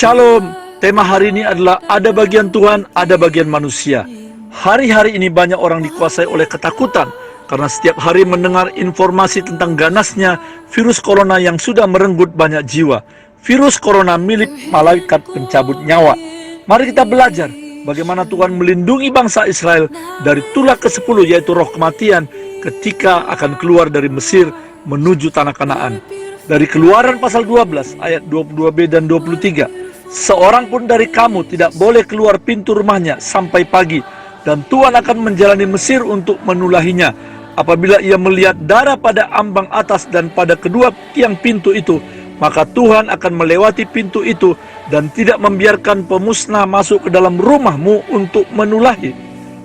Shalom, tema hari ini adalah ada bagian Tuhan, ada bagian manusia. Hari-hari ini banyak orang dikuasai oleh ketakutan karena setiap hari mendengar informasi tentang ganasnya virus corona yang sudah merenggut banyak jiwa. Virus corona milik malaikat pencabut nyawa. Mari kita belajar bagaimana Tuhan melindungi bangsa Israel dari tulah ke-10 yaitu roh kematian ketika akan keluar dari Mesir menuju tanah Kanaan. Dari Keluaran pasal 12 ayat 22b dan 23, seorang pun dari kamu tidak boleh keluar pintu rumahnya sampai pagi, dan Tuhan akan menjalani Mesir untuk menulahinya. Apabila ia melihat darah pada ambang atas dan pada kedua tiang pintu itu, maka Tuhan akan melewati pintu itu dan tidak membiarkan pemusnah masuk ke dalam rumahmu untuk menulahi.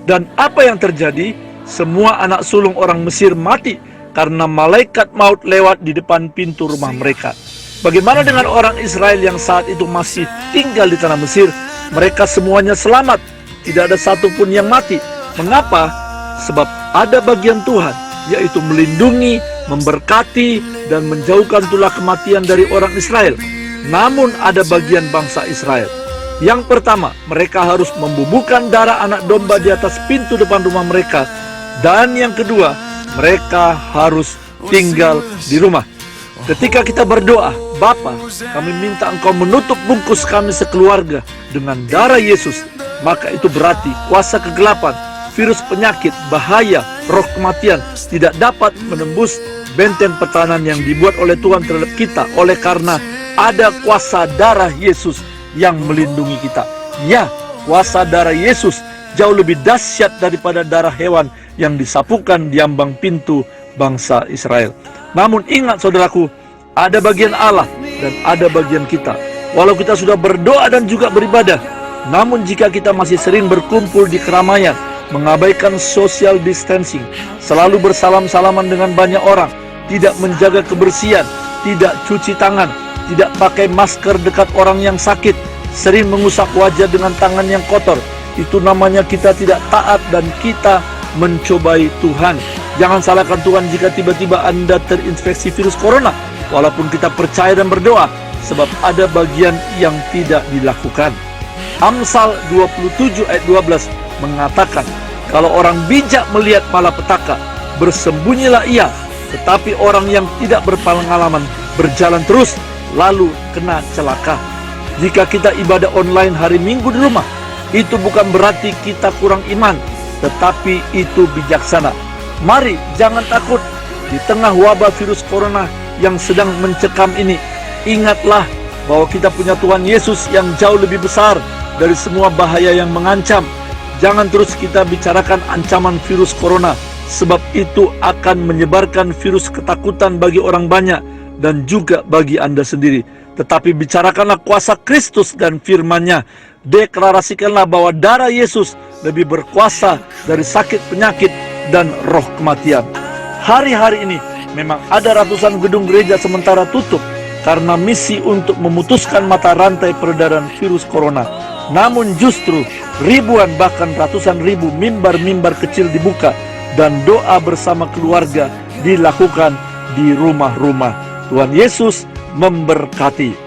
Dan apa yang terjadi? Semua anak sulung orang Mesir mati karena malaikat maut lewat di depan pintu rumah mereka. Bagaimana dengan orang Israel yang saat itu masih tinggal di tanah Mesir? Mereka semuanya selamat, tidak ada satupun yang mati. Mengapa? Sebab ada bagian Tuhan, yaitu melindungi, memberkati, dan menjauhkan tulah kematian dari orang Israel. Namun ada bagian bangsa Israel. Yang pertama, mereka harus membubuhkan darah anak domba di atas pintu depan rumah mereka. Dan yang kedua, mereka harus tinggal di rumah. Ketika kita berdoa, Bapa, kami minta Engkau menutup bungkus kami sekeluarga dengan darah Yesus, maka itu berarti kuasa kegelapan, virus penyakit, bahaya, roh kematian tidak dapat menembus benteng pertahanan yang dibuat oleh Tuhan terhadap kita, oleh karena ada kuasa darah Yesus yang melindungi kita. Ya, kuasa darah Yesus jauh lebih dahsyat daripada darah hewan yang disapukan di ambang pintu bangsa Israel. Namun ingat saudaraku, ada bagian Allah dan ada bagian kita. Walau kita sudah berdoa dan juga beribadah, namun jika kita masih sering berkumpul di keramaian, mengabaikan social distancing, selalu bersalam-salaman dengan banyak orang, tidak menjaga kebersihan, tidak cuci tangan, tidak pakai masker dekat orang yang sakit, sering mengusap wajah dengan tangan yang kotor, itu namanya kita tidak taat dan kita mencobai Tuhan. Jangan salahkan Tuhan jika tiba-tiba Anda terinfeksi virus corona, walaupun kita percaya dan berdoa, sebab ada bagian yang tidak dilakukan. Amsal 27 ayat 12 mengatakan, kalau orang bijak melihat malapetaka, bersembunyilah ia, tetapi orang yang tidak berpengalaman berjalan terus, lalu kena celaka. Jika kita ibadah online hari Minggu di rumah, itu bukan berarti kita kurang iman, tetapi itu bijaksana. Mari jangan takut di tengah wabah virus corona yang sedang mencekam ini. Ingatlah bahwa kita punya Tuhan Yesus yang jauh lebih besar dari semua bahaya yang mengancam. Jangan terus kita bicarakan ancaman virus corona, sebab itu akan menyebarkan virus ketakutan bagi orang banyak dan juga bagi Anda sendiri. Tetapi bicarakanlah kuasa Kristus dan firman-Nya. Deklarasikanlah bahwa darah Yesus lebih berkuasa dari sakit penyakit dan roh kematian. Hari-hari ini memang ada ratusan gedung gereja sementara tutup karena misi untuk memutuskan mata rantai peredaran virus corona. Namun justru ribuan bahkan ratusan ribu mimbar-mimbar kecil dibuka dan doa bersama keluarga dilakukan di rumah-rumah. Tuhan Yesus memberkati.